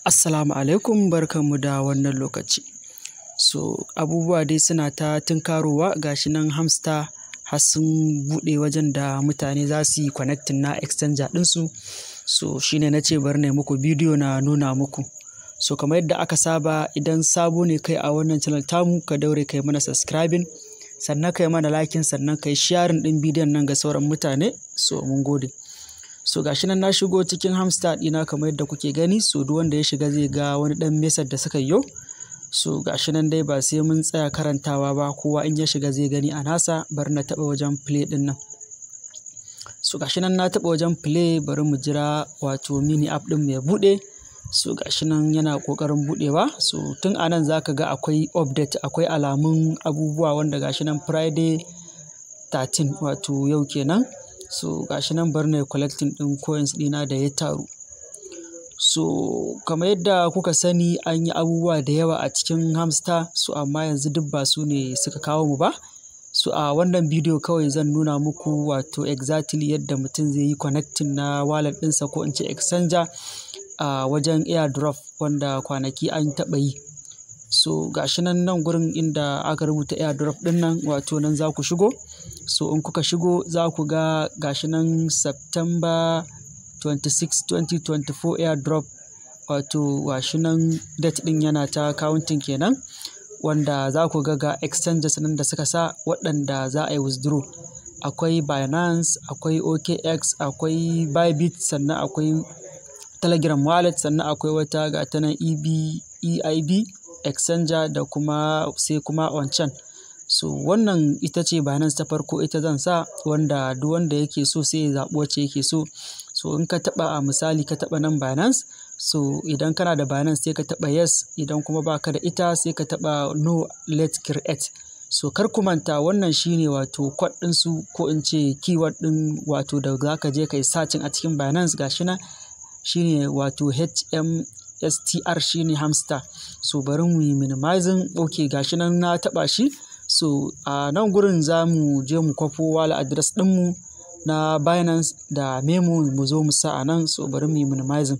Assalamu alaikum, barkanmu da wannan lokaci. Abubuwa dai suna ta tunkarowa gashi nan hamster har sun buɗe wajen da mutane za su yi connecting na exchanger ɗinsu. Shine na ce bari na yi muku bidiyo na nuna muku. Kamar yadda aka saba, idan sabo ne kai a wannan channel tamu, ka daure kai mana subscribing, sannan kai mana liking, sannan kai sharing ɗin bidiyon nan ga sauran mutane. Mun gode. Gashi nan na shigo cikin hamster ɗina kamar yadda kuke gani. Duk wanda ya shiga zai ga wani ɗan message da suka yi. Gashi nan dai ba sai mun tsaya karantawa ba, kowa in ya shiga zai gani a nasa. Bari na taɓa wajen play ɗin nan. Gashi nan na taɓa wajen play, bari mu jira wato mini app ɗin ya buɗe. Gashi nan yana ƙoƙarin buɗewa. Tun a nan za ka ga akwai update, akwai alamun abubuwa wanda gashi nan Friday 13 wato yau kenan. Gashi nan bari na yi collecting ɗin coins ɗina da ya taru. Kamar yadda kuka sani, an yi abubuwa da yawa a cikin hamster, amma yanzu duk ba su ne suka kawo mu ba. A wannan bidiyo kawai zan nuna muku wato exactly yadda mutum zai yi connecting na wallet ɗinsa, ko in ce exchanger, a wajen airdrop wanda kwanaki an taɓa yi. Gashi nan gurin inda aka rubuta airdrop ɗin nan, wato nan za ku shigo. In kuka shigo za ku ga gashi nan September 26, 2024 airdrop, wato gashi nan date ɗin yana ta counting kenan, wanda za ku ga exchanges nan da suka sa waɗanda za a yi withdraw. Akwai Binance, akwai OKX, akwai Bybit, sannan akwai Telegram wallet, sannan akwai wata gata nan EIB exchanger, da kuma sai kuma wancan. Wannan ita ce Binance ta farko, ita zan sa, wanda duk wanda yake so sai ya zaɓi wacce yake so. In ka taɓa, a misali ka taɓa nan Binance, idan kana da Binance sai ka taɓa yes, idan kuma baka da ita sai ka taɓa no let create. Kar ku manta, wannan shine wato code ɗinsu, ko in ce keyword ɗin wato da za ka je ka yi searching a cikin Binance. Gashi nan shine wato HMSTR, shine hamster. Bari mu yi minimizing. Okay, gashi nan na taɓa shi. A nan gurin za mu je mu kwafo wallet address ɗinmu na Binance da memo mu zo mu sa a nan. Bari mu yi minimizing.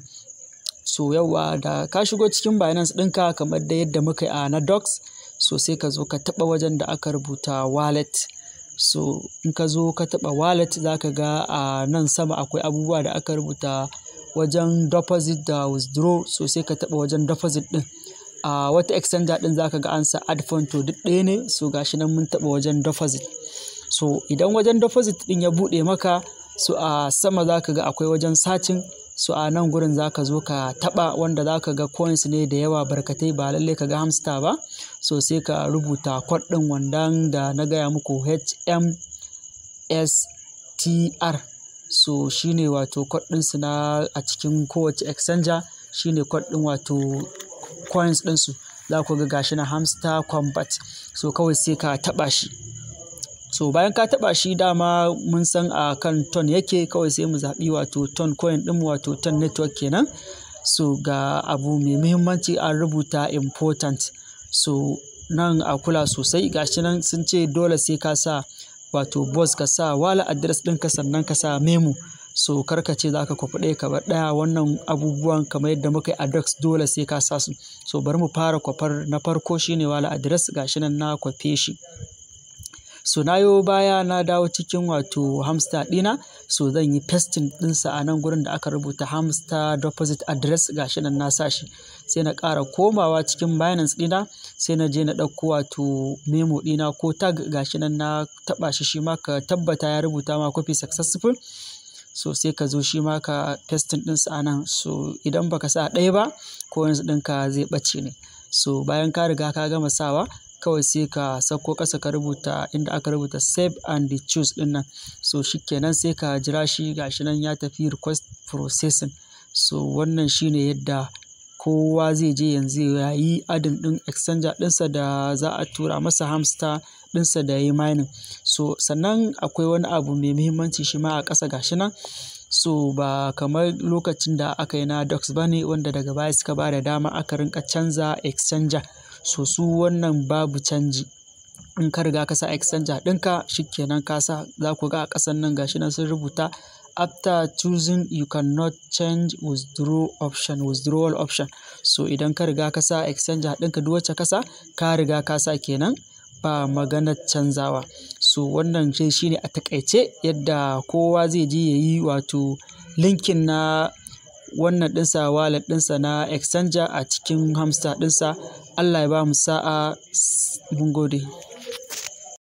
Yauwa, da ka shigo cikin Binance ɗinka kamar da yadda muka yi a na docs, sai ka zo ka taɓa wajen da aka rubuta wallet. In ka zo ka taɓa wallet, za ka ga a nan sama akwai abubuwa da aka rubuta wajen deposit da withdraw. Sai ka taɓa wajen deposit ɗin. A wata exchanger ɗin za ka ga an sa add fund, to duk ɗaya ne. Gashi nan mun taɓa wajen deposit. Idan wajen deposit ɗin ya buɗe maka, a sama za ka ga akwai wajen searching. A nan gurin za ka zo ka taɓa, wanda za ka ga coins ne da yawa barkatai, ba lallai ka ga hamster ba. Sai ka rubuta code ɗin wannan da na gaya muku, HMSTR. Shine wato code ɗinsu na a cikin kowace exchanger, shine code ɗin wato coins ɗinsu. Za ku ga gashi na hamster combat. Kawai sai ka taɓa shi. Bayan ka taɓa shi, dama mun san a kan ton yake, kawai sai mu zaɓi wato ton coin ɗinmu, wato ton network kenan. Ga abu mai muhimmanci an rubuta important. Nan a kula sosai. Gashi nan sun ce dole sai ka sa wato boss, ka sa wallet address ɗinka, sannan ka sa memo. Kar ka ce za ka kwafi ɗaya ka bar ɗaya. Wannan abubuwan kamar yadda muka yi a docs, dole sai ka sa su. Bari mu fara kwafar na farko, shine wallet address. Gashi nan na kwafe shi. Na yo baya, na dawo cikin wato hamster ɗina. Zan yi pasting ɗinsa a nan gurin da aka rubuta hamster deposit address. Gashi nan na sa shi. Sai na ƙara komawa cikin Binance ɗina, sai na je na ɗauko wato memo ɗina ko tag. Gashi nan na taɓa shi, shi ma ka tabbata ya rubuta ma copy successful. Sai ka zo shi ma ka pasting ɗinsa a nan. Idan baka sa ɗaya ba, coins ɗinka zai ɓace ne. Bayan ka riga ka gama sawa, kawai sai ka sauko ƙasa, ka rubuta inda aka rubuta save and choose ɗin nan. Shikenan sai ka jira shi. Gashi nan ya tafi request processing. Wannan shine yadda kowa zai je yanzu ya yi adin ɗin exchanger ɗinsa da za a tura masa hamster ɗinsa da ya yi mining. Sannan akwai wani abu mai muhimmanci shi ma a ƙasa. Gashi nan. Ba kamar lokacin da aka yi na docs ba ne, wanda daga baya suka ba da dama aka rinka canza exchanger. Su wannan babu canji. In ka riga ka sa exchanger ɗinka, shikenan ka sa. Za ku ga a ƙasan nan gashi nan sun rubuta after choosing you cannot change withdrawal option. So idan ka riga ka sa exchanger ɗinka duk wacce ka sa ka riga ka sa kenan ba maganar canzawa. So wannan shi ne a taƙaice yadda kowa zai je ya yi wato linkin na wannan ɗinsa wallet ɗinsa na exchanger a cikin hamster ɗinsa. Allah ya ba mu sa'a, mun gode.